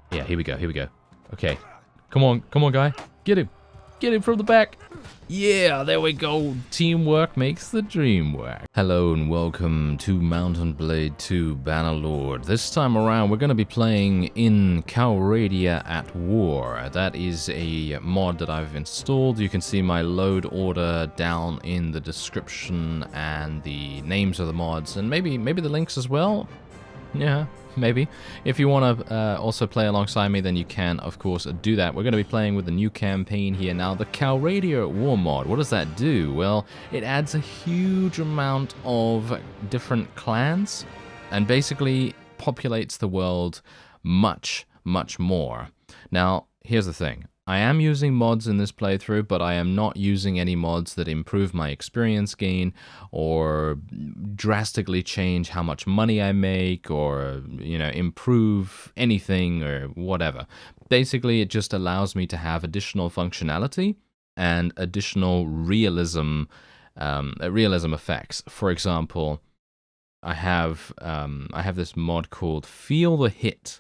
Yeah, here we go, here we go. Okay. Come on, guy. Get him. Get him from the back. Yeah, there we go. Teamwork makes the dream work. Hello and welcome to Mountain Blade 2 Bannerlord. This time around, we're going to be playing in Calradia at War. That is a mod that I've installed. You can see my load order down in the description and the names of the mods, and maybe the links as well. Yeah, maybe. If you want to also play alongside me, then you can, of course, do that. We're going to be playing with the new campaign here now, the Calradia War mod. What does that do? Well, it adds a huge amount of different clans and basically populates the world much more. Now, here's the thing. I am using mods in this playthrough, but I am not using any mods that improve my experience gain or drastically change how much money I make or, you know, improve anything or whatever. Basically, it just allows me to have additional functionality and additional realism effects. For example, I have this mod called Feel the Hit,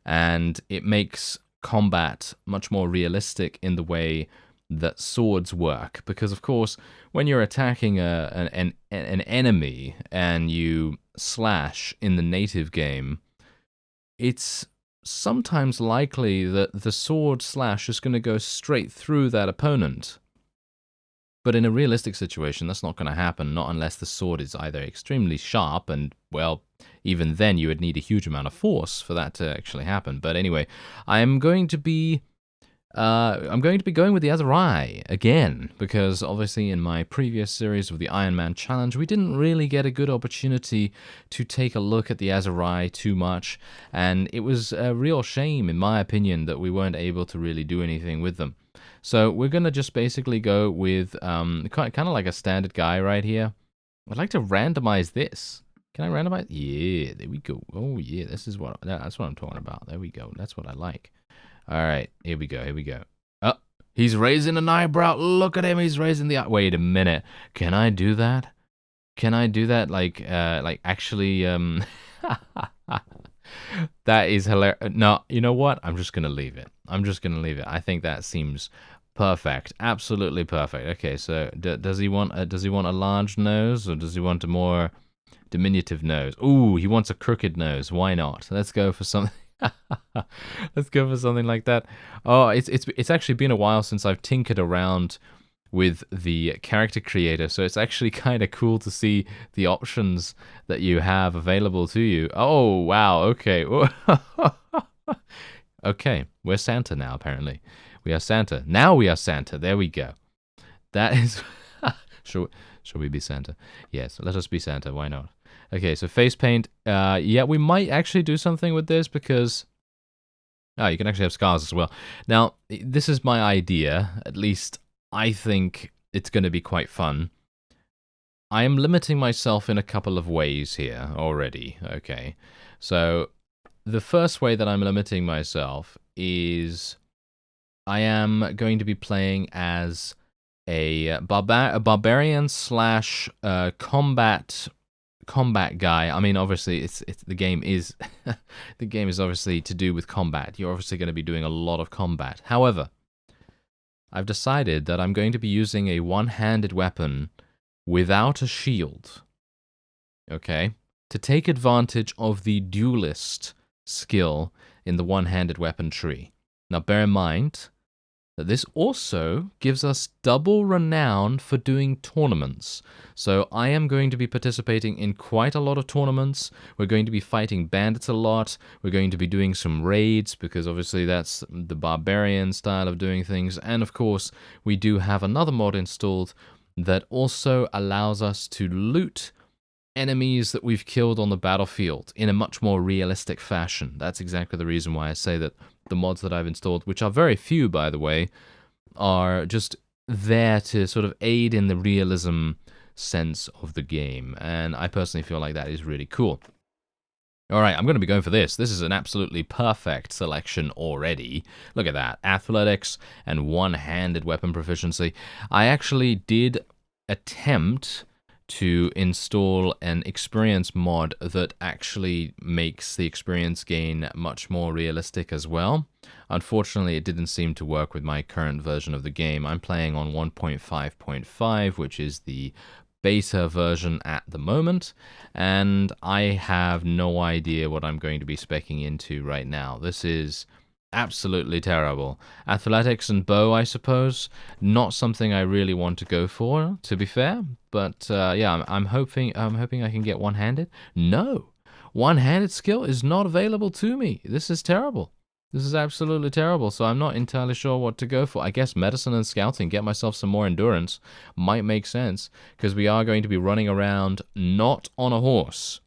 and it makes combat much more realistic in the way that swords work, because of course when you're attacking an enemy and you slash in the native game, it's sometimes likely that the sword slash is going to go straight through that opponent. But in a realistic situation, that's not going to happen, not unless the sword is either extremely sharp, and, well, even then you would need a huge amount of force for that to actually happen. But anyway, I'm going to be going with the other eye again, because obviously in my previous series of the Iron Man Challenge, we didn't really get a good opportunity to take a look at the Azurai too much, and it was a real shame, in my opinion, that we weren't able to really do anything with them. So we're going to just basically go with kind of like a standard guy right here. I'd like to randomize this. Can I randomize? Yeah, there we go. Oh, yeah, that's what I'm talking about. There we go. That's what I like. All right, here we go. Oh, he's raising an eyebrow. Look at him. He's raising the eye. Wait a minute. Can I do that? Can I do that? Like actually, that is hilarious. No, you know what? I'm just going to leave it. I think that seems perfect. Absolutely perfect. Okay, so does he want a large nose, or does he want a more diminutive nose? Ooh, he wants a crooked nose. Why not? Let's go for something. Let's go for something like that. Oh, it's actually been a while since I've tinkered around with the character creator, so it's actually kind of cool to see the options that you have available to you. Oh, wow, okay. Okay, we're Santa now, apparently. We are Santa. Now we are Santa. There we go. That is... Shall we be Santa? Yes, let us be Santa. Why not? Okay, so face paint. Yeah, we might actually do something with this because... Oh, you can actually have scars as well. Now, this is my idea. At least I think it's going to be quite fun. I am limiting myself in a couple of ways here already. Okay, so... The first way that I'm limiting myself is I am going to be playing as a barbarian slash combat guy. I mean, obviously, the game is the game is obviously to do with combat. You're obviously going to be doing a lot of combat. However, I've decided that I'm going to be using a one-handed weapon without a shield. Okay, to take advantage of the Duelist skill in the one-handed weapon tree. Now bear in mind that this also gives us double renown for doing tournaments. So I am going to be participating in quite a lot of tournaments. We're going to be fighting bandits a lot. We're going to be doing some raids, because obviously that's the barbarian style of doing things. And of course, we do have another mod installed that also allows us to loot enemies that we've killed on the battlefield in a much more realistic fashion. That's exactly the reason why I say that the mods that I've installed, which are very few by the way, are just there to sort of aid in the realism sense of the game, and I personally feel like that is really cool. Alright, I'm going to be going for this. This is an absolutely perfect selection already. Look at that. Athletics and one-handed weapon proficiency. I actually did attempt to install an experience mod that actually makes the experience gain much more realistic as well. Unfortunately, it didn't seem to work with my current version of the game. I'm playing on 1.5.5, which is the beta version at the moment, and I have no idea what I'm going to be speccing into right now. This is absolutely terrible. Athletics and bow, I suppose, not something I really want to go for, to be fair. But yeah, I'm hoping I can get one-handed. No, one-handed skill is not available to me. This is terrible. This is absolutely terrible. So I'm not entirely sure what to go for. I guess medicine and scouting, get myself some more endurance, might make sense, because we are going to be running around not on a horse.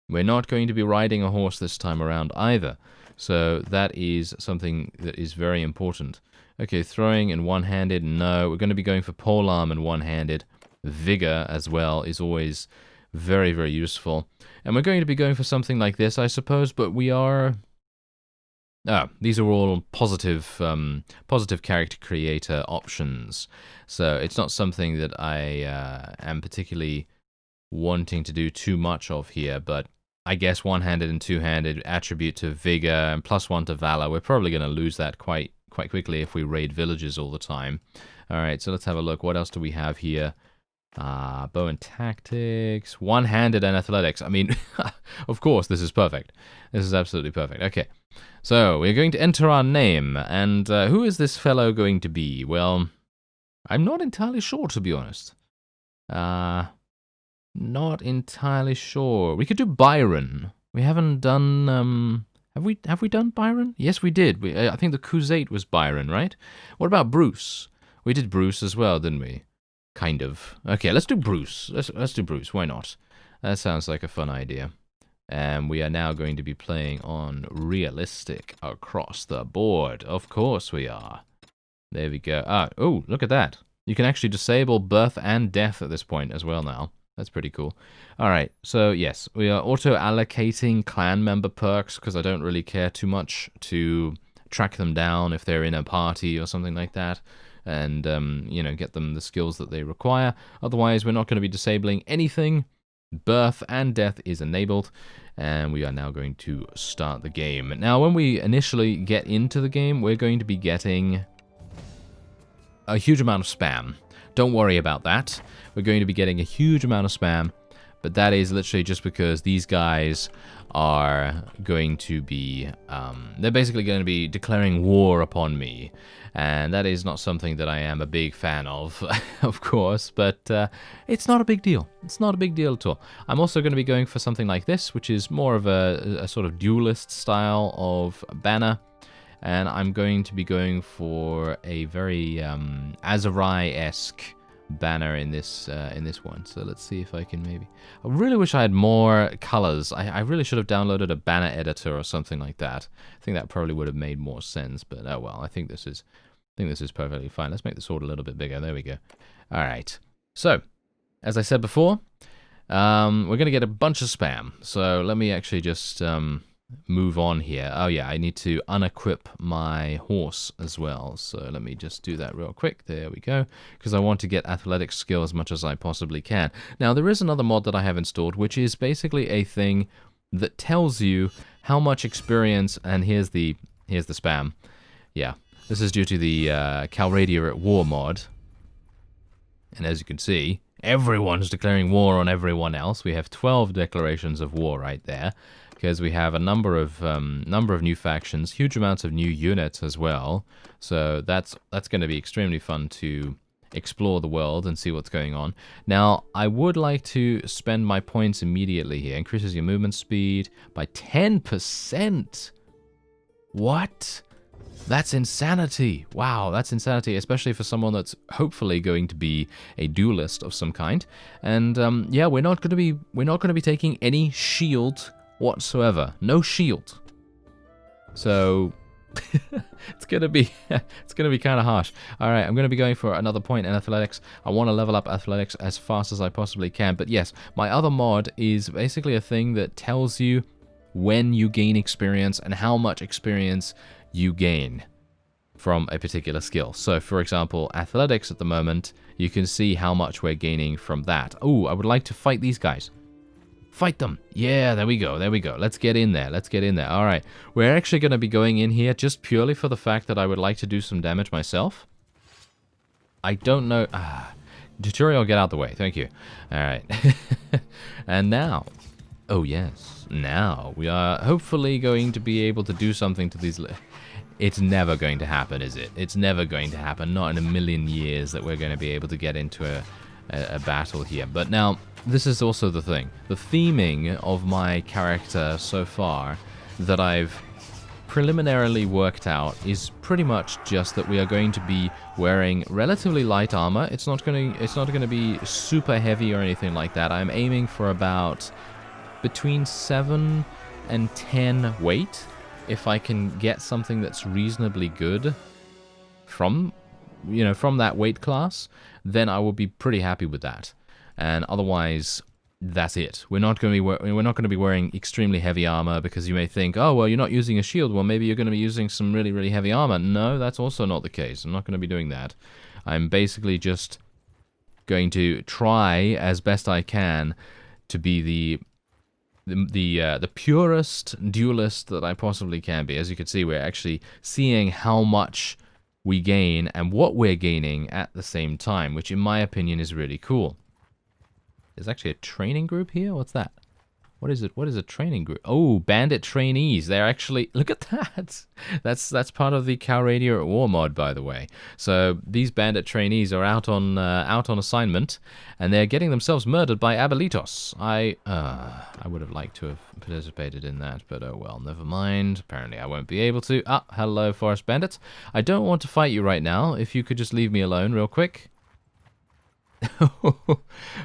We're not going to be riding a horse this time around either. So that is something that is very important. Okay, throwing and one-handed, no. We're going to be going for polearm and one-handed. Vigor as well is always very, very useful. And we're going to be going for something like this, I suppose, but we are... these are all positive character creator options. So it's not something that I am particularly wanting to do too much of here, but I guess one-handed and two-handed attribute to vigor and +1 to valor. We're probably going to lose that quite quickly if we raid villages all the time. All right, so let's have a look. What else do we have here? Bow and tactics, one-handed and athletics. I mean, of course, this is perfect. This is absolutely perfect. Okay, so we're going to enter our name, and who is this fellow going to be? Well, I'm not entirely sure, to be honest. Not entirely sure. We could do Byron. We haven't done. Have we done Byron? Yes, we did. I think the Crusade was Byron, right? What about Bruce? We did Bruce as well, didn't we? Kind of. Okay, let's do Bruce. Let's do Bruce. Why not? That sounds like a fun idea. And we are now going to be playing on realistic across the board. Of course we are. There we go. Oh, look at that. You can actually disable birth and death at this point as well now. That's pretty cool. All right, so yes, we are auto-allocating clan member perks because I don't really care too much to track them down if they're in a party or something like that, and you know, get them the skills that they require. Otherwise, we're not going to be disabling anything. Birth and death is enabled, and we are now going to start the game. Now, when we initially get into the game, we're going to be getting a huge amount of spam. Don't worry about that. We're going to be getting a huge amount of spam, but that is literally just because these guys are going to be, they're basically going to be declaring war upon me, and that is not something that I am a big fan of, of course, but it's not a big deal. It's not a big deal at all. I'm also going to be going for something like this, which is more of a sort of duelist style of banner. And I'm going to be going for a very Azurai-esque banner in this one. So let's see if I can maybe... I really wish I had more colors. I really should have downloaded a banner editor or something like that. I think that probably would have made more sense. But oh well, I think this is perfectly fine. Let's make the sword a little bit bigger. There we go. All right. So, as I said before, we're going to get a bunch of spam. So let me actually just... move on here. Oh yeah, I need to unequip my horse as well. So let me just do that real quick. There we go. Because I want to get athletic skill as much as I possibly can. Now there is another mod that I have installed, which is basically a thing that tells you how much experience, and here's the spam. Yeah, this is due to the Calradia at War mod. And as you can see, everyone's declaring war on everyone else. We have 12 declarations of war right there. Because we have a number of new factions, huge amounts of new units as well. So that's going to be extremely fun to explore the world and see what's going on. Now, I would like to spend my points immediately here. Increases your movement speed by 10%. What? That's insanity. Wow, that's insanity, especially for someone that's hopefully going to be a duelist of some kind. And yeah, we're not going to be taking any shield whatsoever. No shield. So it's gonna be kind of harsh. All right, I'm gonna be going for another point in athletics. I want to level up athletics as fast as I possibly can. But yes, my other mod is basically a thing that tells you when you gain experience and how much experience you gain. from a particular skill. So, for example, athletics at the moment, you can see how much we're gaining from that. Oh, I would like to fight these guys. Fight them. Yeah, there we go. There we go. Let's get in there. Let's get in there. All right. We're actually going to be going in here just purely for the fact that I would like to do some damage myself. I don't know. Tutorial, get out the way. Thank you. All right. And now. Oh, yes. Now we are hopefully going to be able to do something to these. It's never going to happen, is it? It's never going to happen. Not in a million years that we're going to be able to get into a battle here. But now, this is also the thing. The theming of my character so far that I've preliminarily worked out is pretty much just that we are going to be wearing relatively light armor. It's not going to be super heavy or anything like that. I'm aiming for about between 7 and 10 weight. If I can get something that's reasonably good from that weight class, then I will be pretty happy with that. And otherwise, that's it. We're not going to be wearing extremely heavy armor, because you may think, oh well, you're not using a shield. Well, maybe you're going to be using some really, really heavy armor. No, that's also not the case. I'm not going to be doing that. I'm basically just going to try as best I can to be the purest duelist that I possibly can be. As you can see, we're actually seeing how much we gain and what we're gaining at the same time, which in my opinion is really cool. There's actually a training group here? What's that? What is it? What is a training group? Oh, bandit trainees. They're actually... Look at that! That's part of the Calradia at War mod, by the way. So these bandit trainees are out on assignment, and they're getting themselves murdered by Abelitos. I would have liked to have participated in that, but oh well, never mind. Apparently I won't be able to. Ah, hello, Forest Bandits. I don't want to fight you right now. If you could just leave me alone real quick.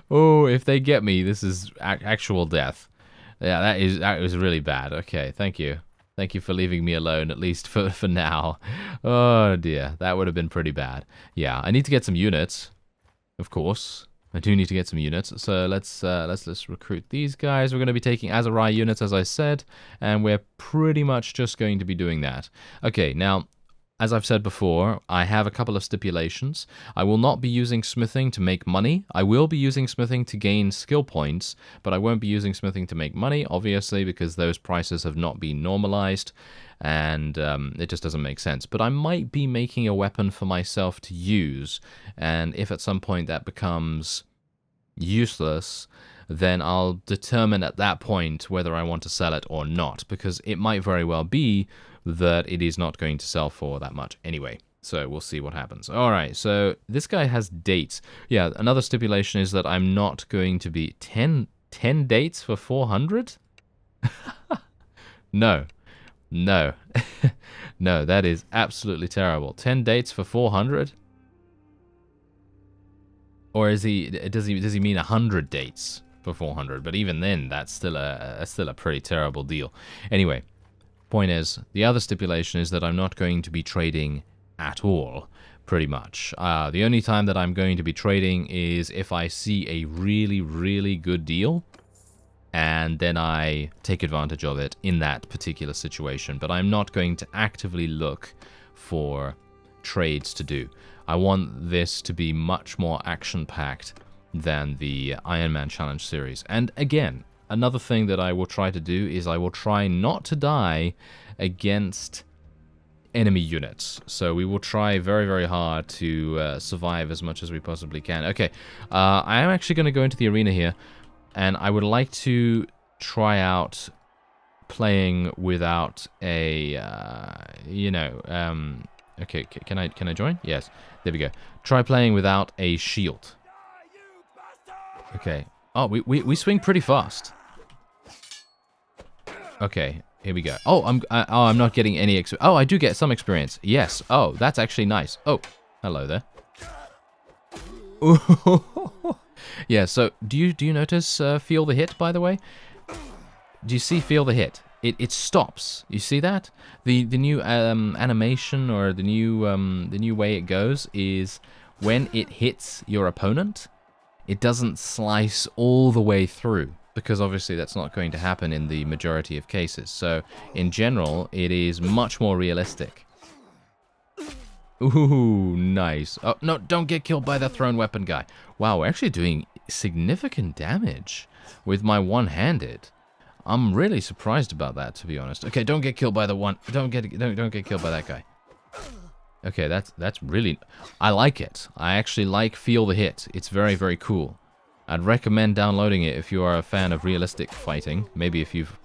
Oh, if they get me, this is actual death. Yeah, that was really bad. Okay, thank you. Thank you for leaving me alone, at least for now. Oh dear, that would have been pretty bad. Yeah, I need to get some units. Of course, I do need to get some units. So let's recruit these guys. We're going to be taking Azarai units, as I said, and we're pretty much just going to be doing that. Okay, now, as I've said before, I have a couple of stipulations. I will not be using smithing to make money. I will be using smithing to gain skill points, but I won't be using smithing to make money, obviously, because those prices have not been normalized, and it just doesn't make sense. But I might be making a weapon for myself to use, and if at some point that becomes useless, then I'll determine at that point whether I want to sell it or not, because it might very well be that it is not going to sell for that much anyway. So we'll see what happens. Alright, so this guy has dates. Yeah, another stipulation is that I'm not going to be 10 dates for 400? No. No. No, that is absolutely terrible. 10 dates for 400? Or does he mean 100 dates for 400? But even then, that's still a pretty terrible deal. Anyway, point is, the other stipulation is that I'm not going to be trading at all, pretty much. The only time that I'm going to be trading is if I see a really, really good deal, and then I take advantage of it in that particular situation. But I'm not going to actively look for trades to do. I want this to be much more action-packed than the Iron Man Challenge series. And again, another thing that I will try to do is I will try not to die against enemy units. So we will try very, very hard to survive as much as we possibly can. Okay, I am actually going to go into the arena here, and I would like to try out playing without a, okay, can I join? Yes, there we go. Try playing without a shield. Okay. Oh, we swing pretty fast. Okay, here we go. Oh, I'm not getting any oh, I do get some experience. Yes. Oh, that's actually nice. Oh, hello there. Yeah. So, do you notice feel the hit? By the way, do you see feel the hit? It stops. You see that? The new animation, or the new way it goes is when it hits your opponent, it doesn't slice all the way through, because obviously that's not going to happen in the majority of cases. So in general, it is much more realistic. Ooh, nice. Oh, no, don't get killed by the thrown weapon guy. Wow, we're actually doing significant damage with my one-handed. I'm really surprised about that, to be honest. Okay, don't get killed by the one. Don't get killed by that guy. Okay, that's really... I like it. I actually like Feel the Hit. It's very, very cool. I'd recommend downloading it if you are a fan of realistic fighting. Maybe if you've...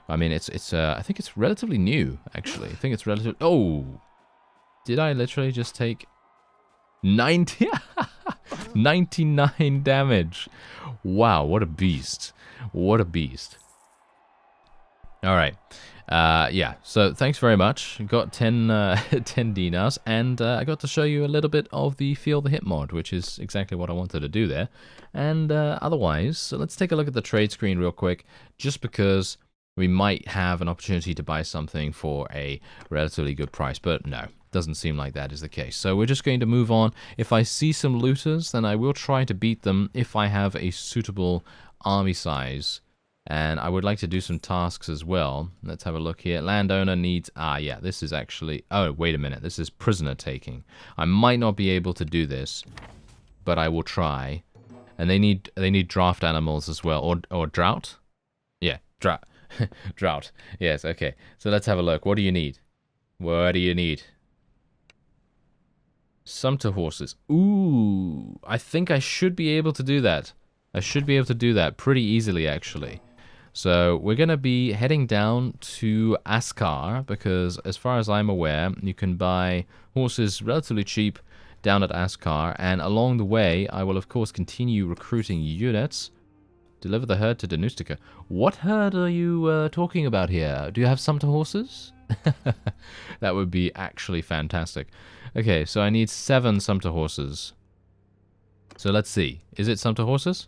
I mean, it's I think it's relatively new, actually. I think it's relatively... Oh! Did I literally just take 90... 99 damage? Wow, what a beast. What a beast. Alright. Yeah, so thanks very much. Got 10 dinars, and I got to show you a little bit of the Feel the Hit mod, which is exactly what I wanted to do there. And otherwise, so let's take a look at the trade screen real quick, just because we might have an opportunity to buy something for a relatively good price, but no, doesn't seem like that is the case. So we're just going to move on. If I see some looters, then I will try to beat them if I have a suitable army size. And I would like to do some tasks as well. Let's have a look here. Landowner needs... Ah, yeah, this is actually... Oh, wait a minute. This is prisoner taking. I might not be able to do this, but I will try. And they need draft animals as well. Or drought? Yeah, drought. Drought. Yes, okay. So let's have a look. What do you need? What do you need? Sumpter horses. Ooh, I think I should be able to do that. I should be able to do that pretty easily, actually. So we're going to be heading down to Askar, because as far as I'm aware, you can buy horses relatively cheap down at Askar, and along the way, I will of course continue recruiting units. Deliver the herd to Danustica. What herd are you talking about here? Do you have Sumpter horses? That would be actually fantastic. Okay, so I need 7 Sumpter horses. So let's see. Is it Sumpter horses?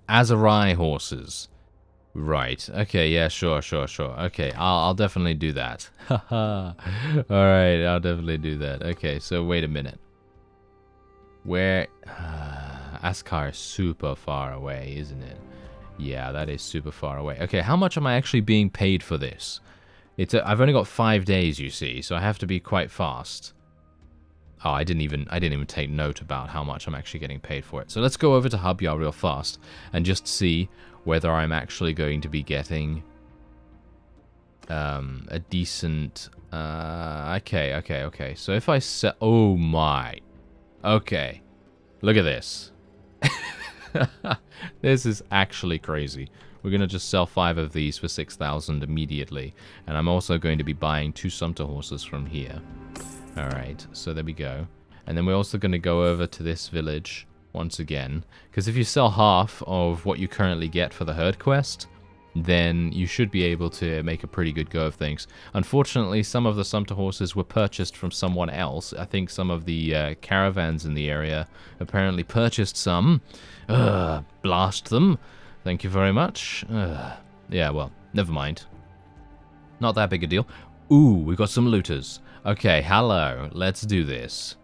Azarai horses. Right. Okay, yeah, sure. Okay, I'll definitely do that. Haha. Alright, I'll definitely do that. Okay, so wait a minute. Where... Askar is super far away, isn't it? Yeah, that is super far away. Okay, how much am I actually being paid for this? I've only got 5 days, you see, so I have to be quite fast. Oh, I didn't even take note about how much I'm actually getting paid for it. So let's go over to Hubya real fast and just see whether I'm actually going to be getting a decent... Okay. So if I set... Oh my. Okay. Look at this. This is actually crazy. We're going to just sell 5 of these for 6,000 immediately. And I'm also going to be buying 2 Sumpter horses from here. Alright, so there we go. And then we're also going to go over to this village once again. Because if you sell half of what you currently get for the herd quest, then you should be able to make a pretty good go of things. Unfortunately, some of the Sumpter horses were purchased from someone else. I think some of the caravans in the area apparently purchased some. Blast them. Thank you very much. Yeah, well, never mind. Not that big a deal. Ooh, we've got some looters. Okay, hello. Let's do this.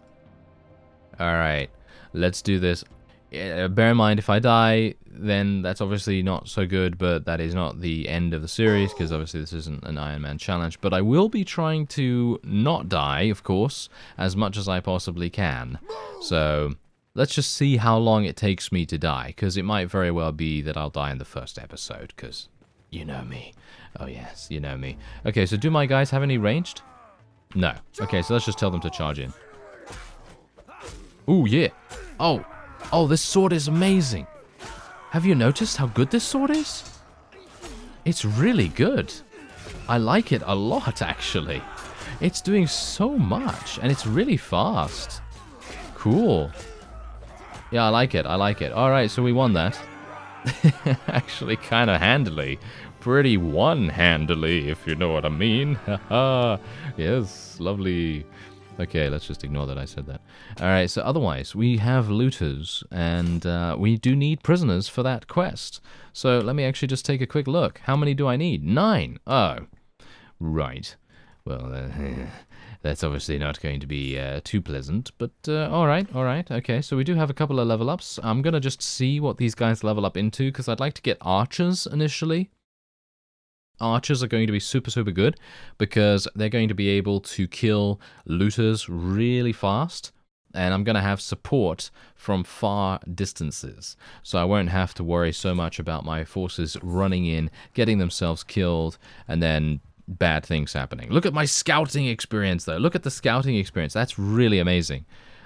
Alright, let's do this. Bear in mind, if I die, then that's obviously not so good, but that is not the end of the series, because obviously this isn't an Iron Man challenge. But I will be trying to not die, of course, as much as I possibly can. So let's just see how long it takes me to die, because it might very well be that I'll die in the first episode, because you know me. Oh yes, you know me. Okay, so do my guys have any ranged? No. Okay, so let's just tell them to charge in. Ooh, yeah. Oh, this sword is amazing. Have you noticed how good this sword is? It's really good. I like it a lot, actually. It's doing so much, and it's really fast. Cool. Yeah, I like it. Alright, so we won that. Actually, kind of handily. Pretty one-handily, if you know what I mean. Haha. Yes, lovely. Okay, let's just ignore that I said that. Alright, so otherwise, we have looters, and we do need prisoners for that quest. So let me actually just take a quick look. How many do I need? 9. Oh, right. Well, that's obviously not going to be too pleasant, but alright. Okay, so we do have a couple of level ups. I'm going to just see what these guys level up into, because I'd like to get archers initially. archers are going to be super, super good because they're going to be able to kill looters really fast. And I'm going to have support from far distances. So I won't have to worry so much about my forces running in, getting themselves killed, and then bad things happening. Look at my scouting experience, though. Look at the scouting experience. That's really amazing.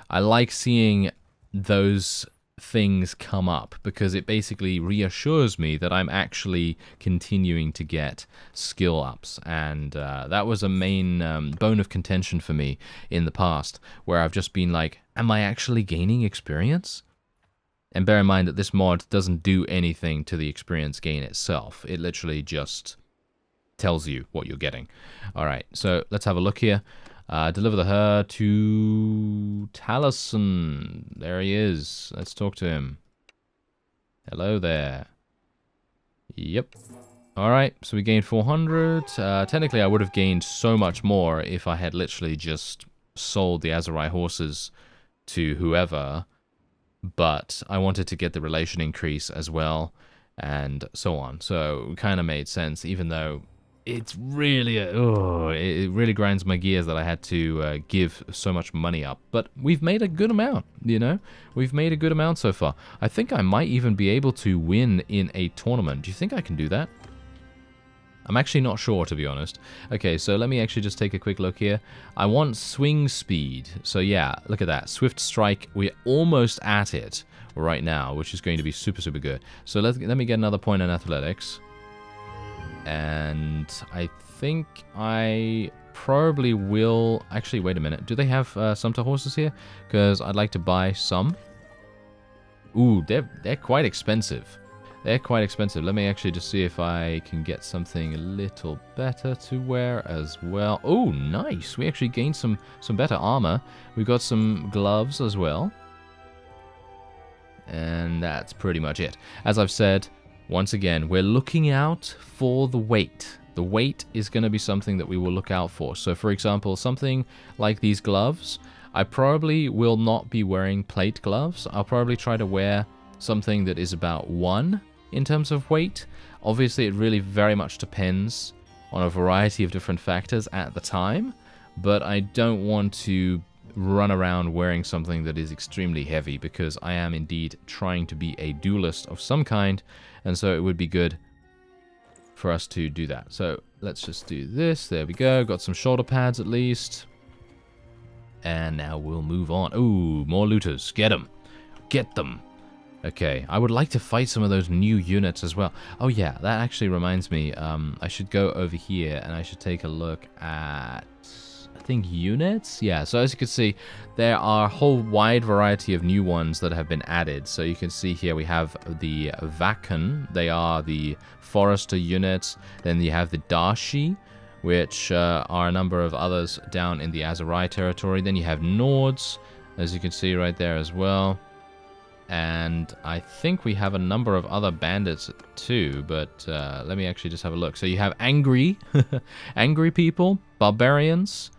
I like seeing those things come up because it basically reassures me that I'm actually continuing to get skill ups, and that was a main bone of contention for me in the past, where I've just been like, am I actually gaining experience? And bear in mind that this mod doesn't do anything to the experience gain itself. It literally just tells you what you're getting. Alright, so let's have a look here. Deliver her to Taliesin. There he is. Let's talk to him. Hello there. Yep. Alright, so we gained 400. Technically, I would have gained so much more if I had literally just sold the Aserai horses to whoever. But I wanted to get the relation increase as well, and so on. So it kind of made sense, even though it's really, it really grinds my gears that I had to give so much money up. But we've made a good amount, you know? We've made a good amount so far. I think I might even be able to win in a tournament. Do you think I can do that? I'm actually not sure, to be honest. Okay, so let me actually just take a quick look here. I want swing speed. So yeah, look at that. Swift strike, we're almost at it right now, which is going to be super, super good. So let me get another point in athletics. And I think I probably will... Actually, wait a minute. Do they have Sumpter horses here? Because I'd like to buy some. Ooh, they're quite expensive. They're quite expensive. Let me actually just see if I can get something a little better to wear as well. Oh, nice. We actually gained some better armor. We've got some gloves as well. And that's pretty much it. As I've said... Once again, we're looking out for the weight. The weight is going to be something that we will look out for. So, for example, something like these gloves, I probably will not be wearing plate gloves. I'll probably try to wear something that is about 1 in terms of weight. Obviously, it really very much depends on a variety of different factors at the time, but I don't want to run around wearing something that is extremely heavy because I am indeed trying to be a duelist of some kind, and so it would be good for us to do that. So let's just do this. There we go. Got some shoulder pads at least. And now we'll move on. Ooh, more looters. Get them. Get them. Okay, I would like to fight some of those new units as well. Oh yeah, that actually reminds me. I should go over here and I should take a look at... I think units? Yeah, so as you can see, there are a whole wide variety of new ones that have been added. So you can see here we have the Vakan, they are the Forester units. Then you have the Darshi, which are a number of others down in the Aserai territory. Then you have Nords, as you can see right there as well. And I think we have a number of other bandits too, but let me actually just have a look. So you have angry, angry people, barbarians.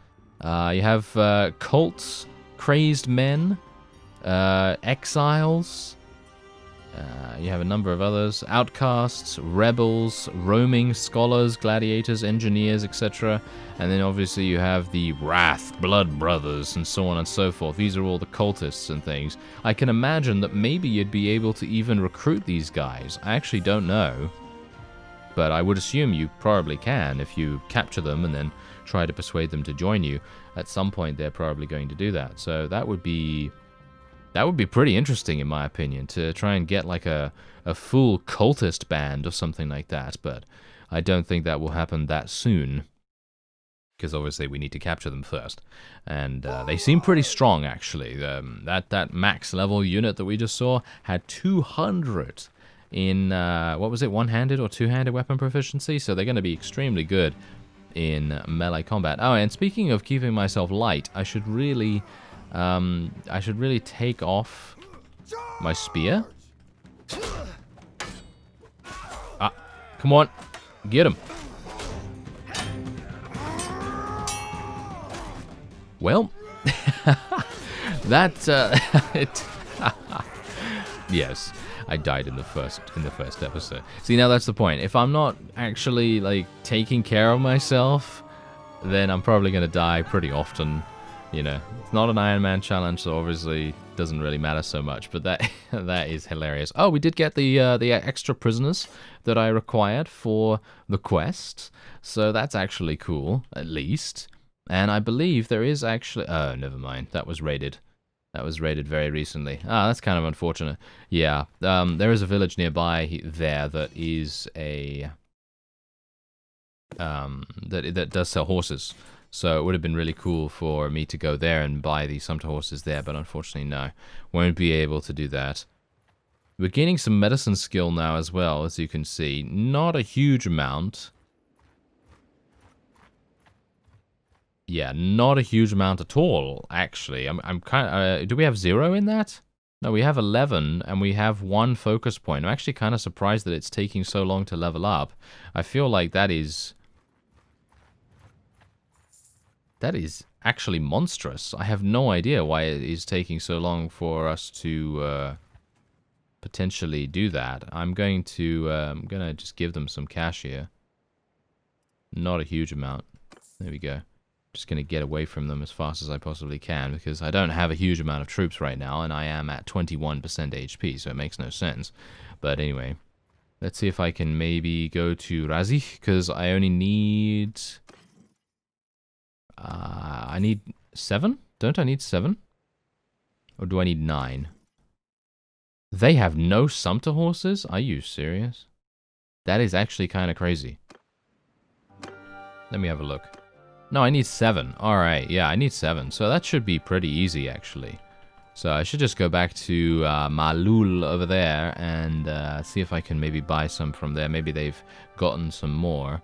You have cults, crazed men, exiles. You have a number of others. Outcasts, rebels, roaming, scholars, gladiators, engineers, etc. And then obviously you have the Wrath, Blood Brothers, and so on and so forth. These are all the cultists and things. I can imagine that maybe you'd be able to even recruit these guys. I actually don't know. But I would assume you probably can if you capture them and then try to persuade them to join you. At some point they're probably going to do that. So that would be pretty interesting in my opinion, to try and get like a full cultist band or something like that. But I don't think that will happen that soon, because obviously we need to capture them first. And they seem pretty strong actually. That max level unit that we just saw had 200 in, what was it, one-handed or two-handed weapon proficiency? So they're going to be extremely good in melee combat. Oh, and speaking of keeping myself light, I should really take off my spear. Ah, come on, get him. Well, that yes. I died in the first episode. See, now that's the point. If I'm not actually like taking care of myself, then I'm probably gonna die pretty often. You know, it's not an Iron Man challenge, so obviously doesn't really matter so much. But that that is hilarious. Oh, we did get the extra prisoners that I required for the quest, so that's actually cool, at least. And I believe there is actually... Oh, never mind. That was raided. That was raided very recently. Ah, that's kind of unfortunate. Yeah, there is a village nearby there that is a... that does sell horses. So it would have been really cool for me to go there and buy the sumpter horses there, but unfortunately, no. Won't be able to do that. We're gaining some medicine skill now as well, as you can see. Not a huge amount. Yeah, not a huge amount at all, actually. I'm kind of... do we have 0 in that? No, we have 11, and we have 1 focus point. I'm actually kind of surprised that it's taking so long to level up. I feel like that is actually monstrous. I have no idea why it is taking so long for us to potentially do that. I'm gonna just give them some cash here. Not a huge amount. There we go. Just going to get away from them as fast as I possibly can, because I don't have a huge amount of troops right now, and I am at 21% HP, so it makes no sense. But anyway, let's see if I can maybe go to Razi, because I only need... I need 7? Don't I need 7? Or do I need 9? They have no sumpter horses? Are you serious? That is actually kind of crazy. Let me have a look. No, I need 7. Alright, yeah, I need 7. So that should be pretty easy, actually. So I should just go back to Malul over there and see if I can maybe buy some from there. Maybe they've gotten some more.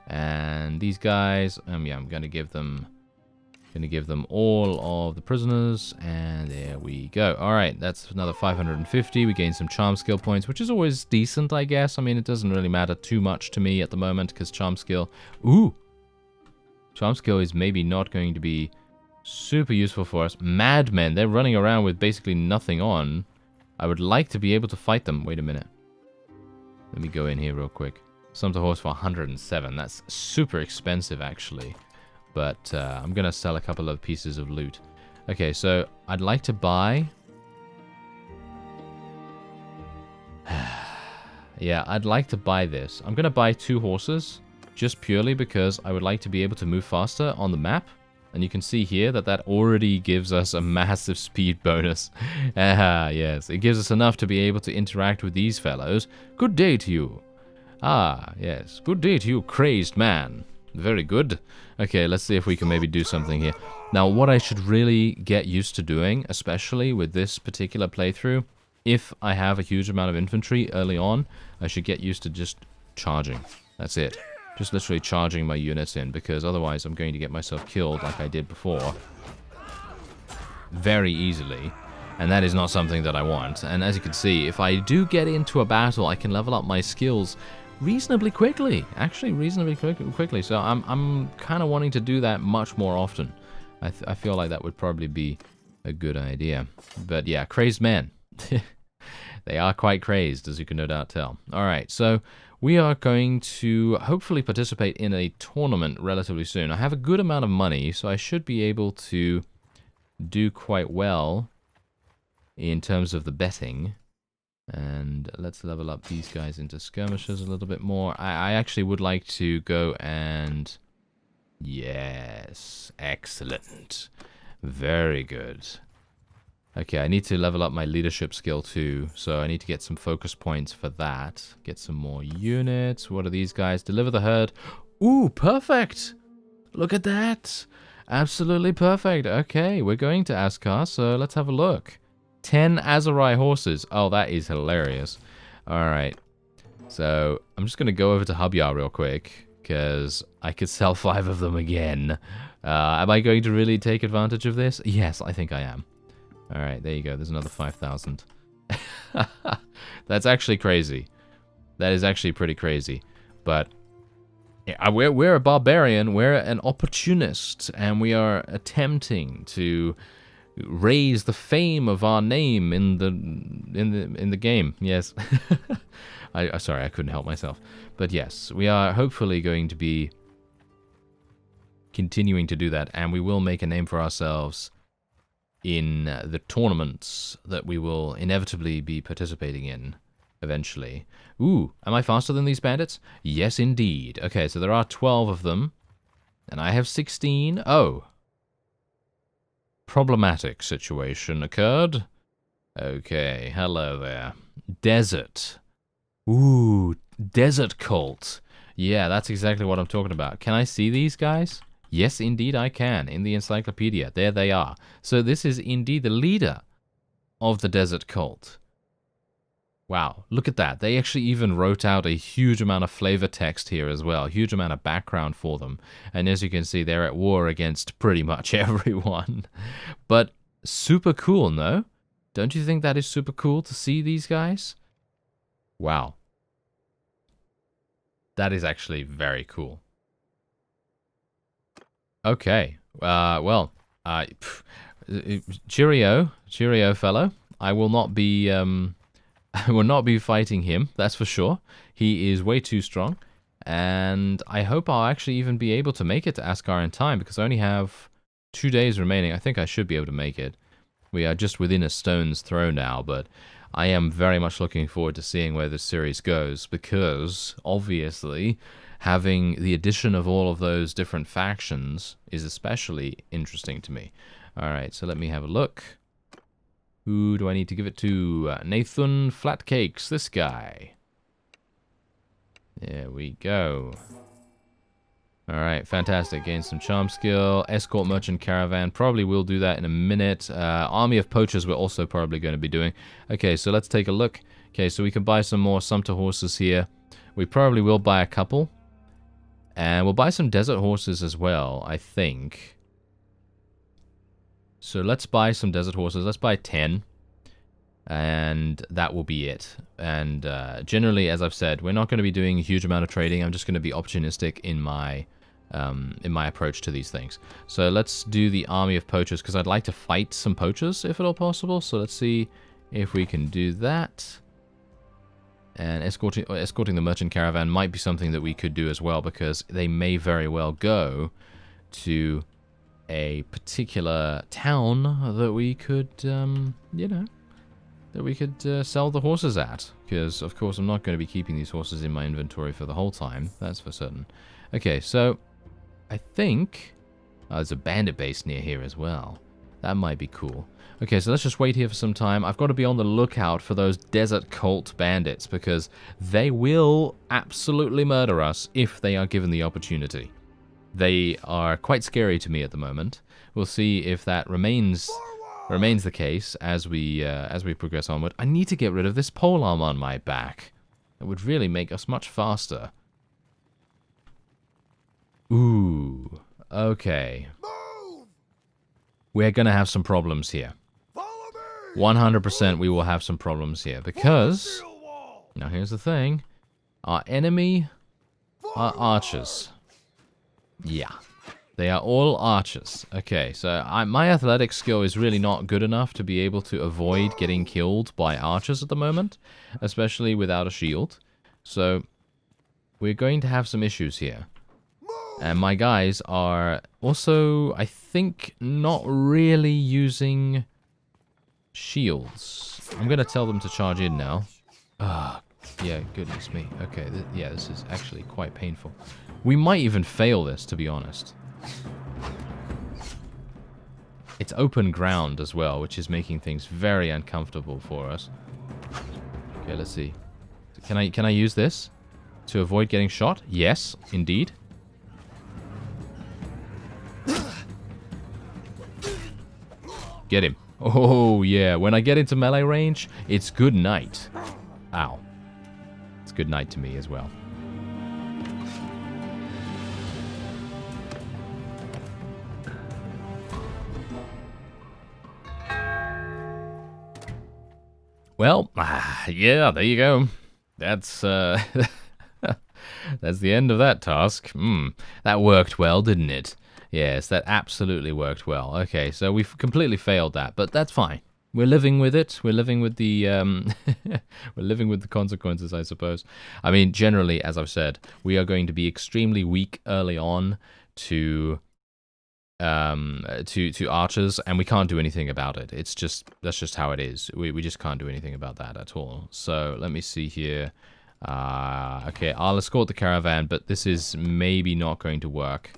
And these guys, yeah, I'm gonna give them all of the prisoners, and there we go. Alright, that's another 550. We gained some charm skill points, which is always decent, I guess. I mean, it doesn't really matter too much to me at the moment, because charm skill... Ooh! Charm skill is maybe not going to be super useful for us. Madmen, they're running around with basically nothing on. I would like to be able to fight them. Wait a minute. Let me go in here real quick. Sumpter horse for 107. That's super expensive, actually. But I'm going to sell a couple of pieces of loot. Okay, so I'd like to buy... yeah, I'd like to buy this. I'm going to buy 2 horses. Just purely because I would like to be able to move faster on the map. And you can see here that that already gives us a massive speed bonus. Yes, it gives us enough to be able to interact with these fellows. Good day to you. Ah, yes. Good day to you, crazed man. Very good. Okay, let's see if we can maybe do something here. Now, what I should really get used to doing, especially with this particular playthrough, if I have a huge amount of infantry early on, I should get used to just charging. That's it. Just literally charging my units in, because otherwise I'm going to get myself killed like I did before. Very easily. And that is not something that I want. And as you can see, if I do get into a battle, I can level up my skills reasonably quickly. Actually, reasonably quickly. So I'm kind of wanting to do that much more often. I feel like that would probably be a good idea. But yeah, crazed men. They are quite crazed, as you can no doubt tell. Alright, so... we are going to hopefully participate in a tournament relatively soon. I have a good amount of money, so I should be able to do quite well in terms of the betting. And let's level up these guys into skirmishers a little bit more. I actually would like to go and... yes, excellent. Very good. Okay, I need to level up my leadership skill too, so I need to get some focus points for that. Get some more units. What are these guys? Deliver the herd. Ooh, perfect! Look at that! Absolutely perfect. Okay, we're going to Askar, so let's have a look. 10 Azurai horses. Oh, that is hilarious. Alright, so I'm just going to go over to Hubyar real quick, because I could sell 5 of them again. Am I going to really take advantage of this? Yes, I think I am. Alright, there you go. There's another 5,000. That's actually crazy. That is actually pretty crazy. But yeah, we're a barbarian. We're an opportunist. And we are attempting to raise the fame of our name in the game. Yes. Sorry, I couldn't help myself. But yes, we are hopefully going to be continuing to do that, and we will make a name for ourselves in the tournaments that we will inevitably be participating in eventually. Ooh, am I faster than these bandits? Yes, indeed. Okay, so there are 12 of them, and I have 16. Oh. Problematic situation occurred. Okay, hello there. Desert. Ooh, desert cult. Yeah, that's exactly what I'm talking about. Can I see these guys? Yes, indeed I can, in the encyclopedia. There they are. So this is indeed the leader of the desert cult. Wow, look at that. They actually even wrote out a huge amount of flavor text here as well. A huge amount of background for them. And as you can see, they're at war against pretty much everyone. But super cool, no? Don't you think that is super cool to see these guys? Wow. That is actually very cool. Okay. Well, cheerio, fellow. I will not be I will not be fighting him, that's for sure. He is way too strong, and I hope I'll actually even be able to make it to Askar in time, because I only have 2 days remaining. I think I should be able to make it. We are just within a stone's throw now, but I am very much looking forward to seeing where this series goes, because, obviously, having the addition of all of those different factions is especially interesting to me. Alright, so let me have a look. Who do I need to give it to? Nathan Flatcakes, this guy. There we go. Alright, fantastic. Gain some charm skill. Escort merchant caravan. Probably will do that in a minute. Army of poachers we're also probably going to be doing. Okay, so let's take a look. Okay, so we can buy some more Sumpter horses here. We probably will buy a couple. And we'll buy some desert horses as well, I think. So let's buy some desert horses. Let's buy 10. And that will be it. And generally, as I've said, we're not going to be doing a huge amount of trading. I'm just going to be opportunistic in my approach to these things. So let's do the army of poachers, because I'd like to fight some poachers, if at all possible. So let's see if we can do that. And escorting the merchant caravan might be something that we could do as well, because they may very well go to a particular town that we could, you know, that we could sell the horses at. Because, of course, I'm not going to be keeping these horses in my inventory for the whole time. That's for certain. Okay, so I think there's a bandit base near here as well. That might be cool. Okay, so let's just wait here for some time. I've got to be on the lookout for those desert cult bandits, because they will absolutely murder us if they are given the opportunity. They are quite scary to me at the moment. We'll see if that remains the case as we progress onward. I need to get rid of this polearm on my back. It would really make us much faster. Ooh, okay. We're gonna have some problems here. 100% we will have some problems here, because now here's the thing. Our enemy are archers. Yeah. They are all archers. Okay, so my athletic skill is really not good enough to be able to avoid getting killed by archers at the moment, especially without a shield. So we're going to have some issues here. And my guys are also, I think, not really using shields. I'm going to tell them to charge in now. Ah, yeah, goodness me. Okay, yeah, this is actually quite painful. We might even fail this, to be honest. It's open ground as well, which is making things very uncomfortable for us. Okay, let's see. Can I use this to avoid getting shot? Yes, indeed. Get him. Oh, yeah. When I get into melee range, it's good night. Ow. It's good night to me as well. Well, yeah, there you go. That's that's the end of that task. That worked well, didn't it? Yes, that absolutely worked well. Okay, so we've completely failed that, but that's fine. We're living with it. We're living with the we're living with the consequences, I suppose. I mean, generally, as I've said, we are going to be extremely weak early on to archers, and we can't do anything about it. It's just that's just how it is. We just can't do anything about that at all. So let me see here. Okay, I'll escort the caravan, but this is maybe not going to work.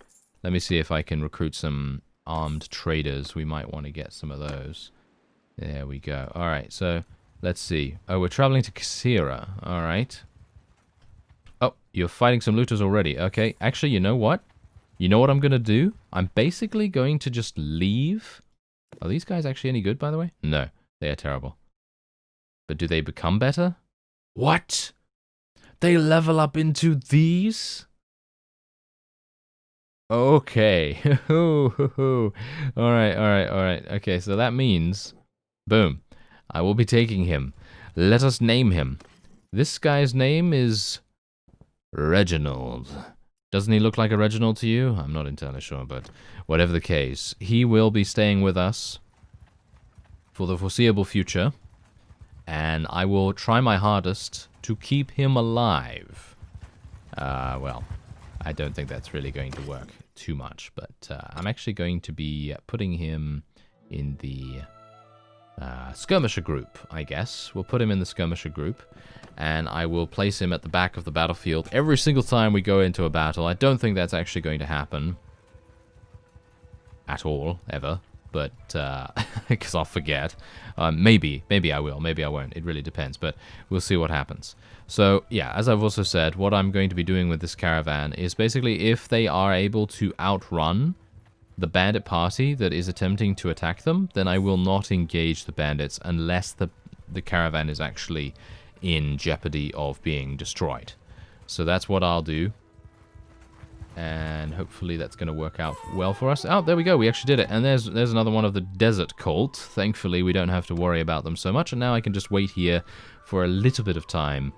Let me see if I can recruit some armed traders. We might want to get some of those. There we go. Alright, so let's see. Oh, we're traveling to Kasira. Alright. Oh, you're fighting some looters already. Okay, actually, you know what? You know what I'm going to do? I'm basically going to just leave. Are these guys actually any good, by the way? No, they are terrible. But do they become better? What? They level up into these? Okay. Alright. Okay, so that means... Boom. I will be taking him. Let us name him. This guy's name is... Reginald. Doesn't he look like a Reginald to you? I'm not entirely sure, but whatever the case. He will be staying with us for the foreseeable future. And I will try my hardest to keep him alive. Well, I don't think that's really going to work too much, but I'm actually going to be putting him in the skirmisher group, I guess. We'll put him in the skirmisher group, and I will place him at the back of the battlefield every single time we go into a battle. I don't think that's actually going to happen at all, ever, but because I'll forget. Maybe I will, maybe I won't. It really depends, but we'll see what happens. So, yeah, as I've also said, what I'm going to be doing with this caravan is basically if they are able to outrun the bandit party that is attempting to attack them, then I will not engage the bandits unless the caravan is actually in jeopardy of being destroyed. So that's what I'll do. And hopefully that's going to work out well for us. Oh, there we go. We actually did it. And there's another one of the desert cult. Thankfully, we don't have to worry about them so much. And now I can just wait here for a little bit of time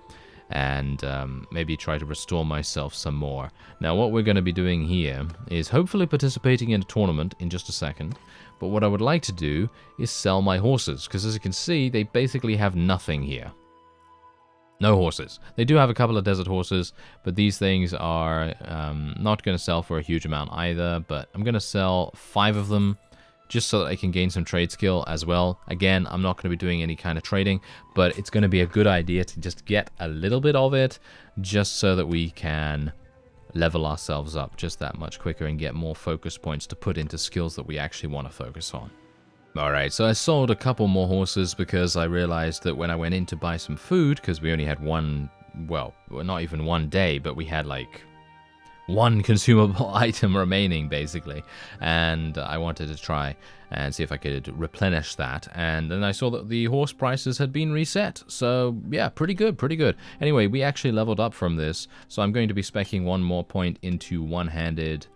and maybe try to restore myself some more. Now, what we're going to be doing here is hopefully participating in a tournament in just a second. But what I would like to do is sell my horses, because as you can see, they basically have nothing here. No horses. They do have a couple of desert horses, but these things are not going to sell for a huge amount either. But I'm going to sell 5 of them just so that I can gain some trade skill as well. Again, I'm not going to be doing any kind of trading, but it's going to be a good idea to just get a little bit of it just so that we can level ourselves up just that much quicker and get more focus points to put into skills that we actually want to focus on. Alright, so I sold a couple more horses because I realized that when I went in to buy some food, because we only had one, well, not even one day, but we had like one consumable item remaining, basically, and I wanted to try and see if I could replenish that, and then I saw that the horse prices had been reset, so yeah, pretty good. Anyway, we actually leveled up from this, so I'm going to be speccing one more point into one-handed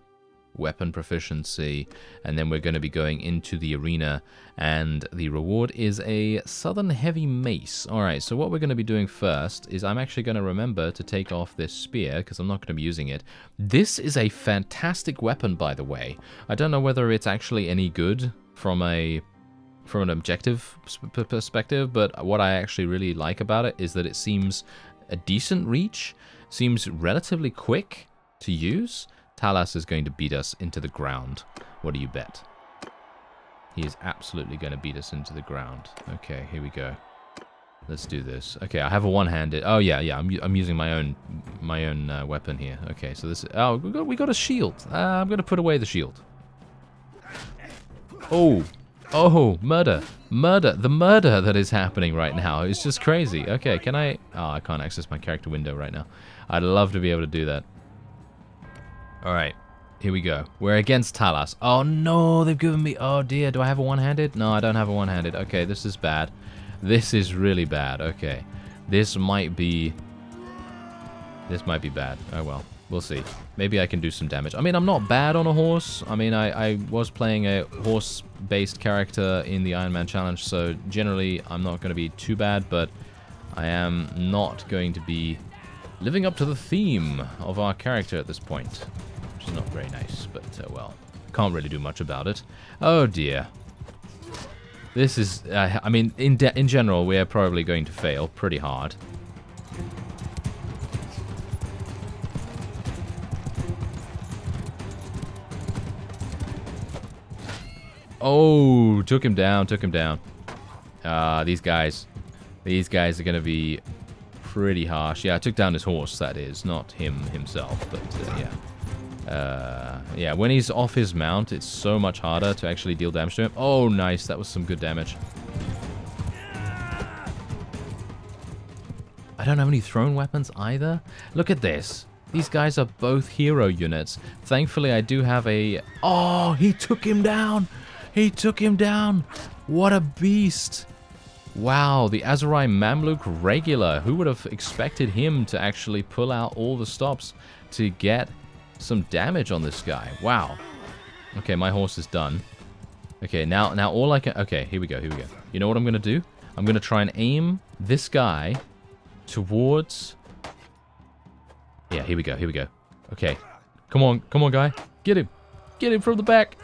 weapon proficiency, and then we're going to be going into the arena, and the reward is a southern heavy mace. Alright, so what we're going to be doing first is I'm actually going to remember to take off this spear, because I'm not going to be using it. This is a fantastic weapon, by the way. I don't know whether it's actually any good from an objective perspective, but what I actually really like about it is that it seems a decent reach, seems relatively quick to use. Talas is going to beat us into the ground. What do you bet? He is absolutely going to beat us into the ground. Okay, here we go. Let's do this. Okay, I have a one-handed. Oh yeah. I'm using my own weapon here. Okay, so this. Oh, we got a shield. I'm going to put away the shield. Oh, murder. The murder that is happening right now is just crazy. Okay, can I? Oh, I can't access my character window right now. I'd love to be able to do that. Alright, here we go. We're against Talas. Oh no, they've given me... Oh dear, do I have a one-handed? No, I don't have a one-handed. Okay, this is bad. This is really bad. Okay, this might be bad. Oh well, we'll see. Maybe I can do some damage. I mean, I'm not bad on a horse. I mean, I was playing a horse-based character in the Iron Man Challenge, so generally I'm not going to be too bad, but I am not going to be living up to the theme of our character at this point, which is not very nice, but well, Can't really do much about it. Oh dear. This is, I mean, in general, we are probably going to fail pretty hard. Oh, took him down, took him down. These guys are going to be pretty harsh. Yeah, I took down his horse, that is, not him himself, but yeah. Yeah, when he's off his mount, it's so much harder to actually deal damage to him. Oh, nice, that was some good damage. I don't have any thrown weapons either. Look at this. These guys are both hero units. Thankfully, I do have a... Oh, he took him down! He took him down! What a beast! Wow, the Azurai Mamluk regular. Who would have expected him to actually pull out all the stops to get some damage on this guy? Wow. Okay, my horse is done. Okay, now all I can... Okay, here we go, here we go. You know what I'm going to do? I'm going to try and aim this guy towards... Yeah, here we go, here we go. Okay. Come on, guy. Get him. Get him from the back.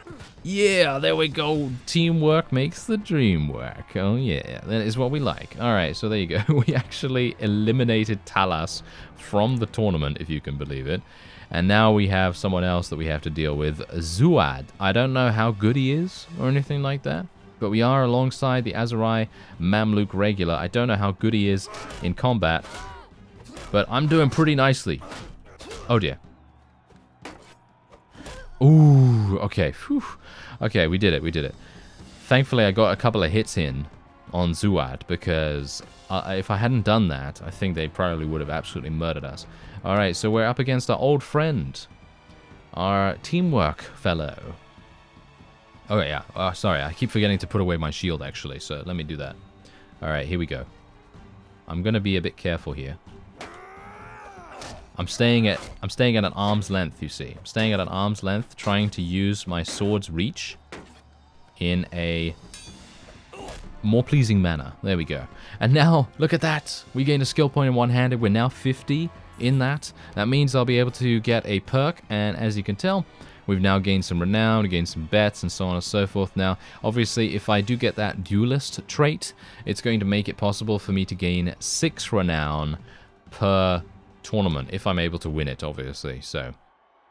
Yeah, there we go. Teamwork makes the dream work. Oh, yeah. That is what we like. All right, so there you go. We actually eliminated Talas from the tournament, if you can believe it. And now we have someone else that we have to deal with, Zuad. I don't know how good he is or anything like that, but we are alongside the Azurai Mamluk regular. I don't know how good he is in combat, but I'm doing pretty nicely. Oh, dear. Ooh, okay. Whew. Okay, we did it, we did it. Thankfully, I got a couple of hits in on Zuad, because if I hadn't done that, I think they probably would have absolutely murdered us. Alright, so we're up against our old friend. Our teamwork fellow. Oh, yeah. Sorry, I keep forgetting to put away my shield, actually, so let me do that. Alright, here we go. I'm going to be a bit careful here. I'm staying at an arm's length, you see. I'm staying at an arm's length, trying to use my sword's reach in a more pleasing manner. There we go. And now, look at that. We gained a skill point in one-handed. We're now 50 in that. That means I'll be able to get a perk, and as you can tell, we've now gained some renown, gained some bets, and so on and so forth. Now, obviously, if I do get that Duelist trait, it's going to make it possible for me to gain 6 renown per tournament, if I'm able to win it, obviously. So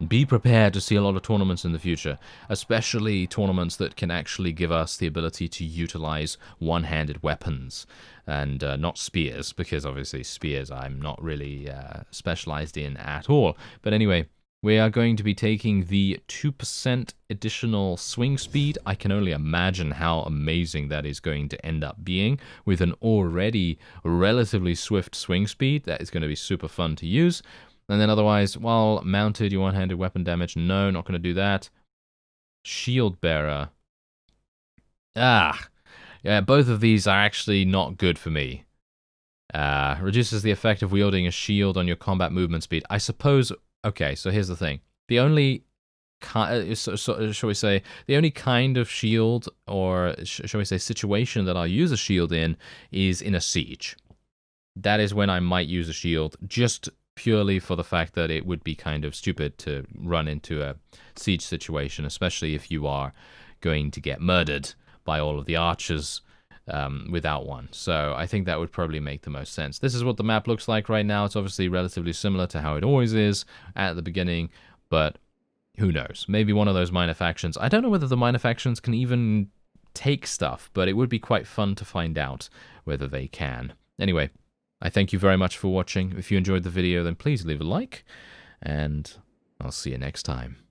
be prepared to see a lot of tournaments in the future, especially tournaments that can actually give us the ability to utilize one-handed weapons and not spears, because obviously spears I'm not really specialized in at all. But anyway, we are going to be taking the 2% additional swing speed. I can only imagine how amazing that is going to end up being with an already relatively swift swing speed. That is going to be super fun to use. And then otherwise, while mounted, you one-handed weapon damage. No, not going to do that. Shield bearer. Yeah, both of these are actually not good for me. Reduces the effect of wielding a shield on your combat movement speed. I suppose... Okay, so here's the thing. The only, shall we say, the only kind of shield, or shall we say situation that I'll use a shield in is in a siege. That is when I might use a shield, just purely for the fact that it would be kind of stupid to run into a siege situation, especially if you are going to get murdered by all of the archers without one. So I think that would probably make the most sense. This is what the map looks like right now. It's obviously relatively similar to how it always is at the beginning, but who knows? Maybe one of those minor factions. I don't know whether the minor factions can even take stuff, but it would be quite fun to find out whether they can. Anyway, I thank you very much for watching. If you enjoyed the video, then please leave a like, and I'll see you next time.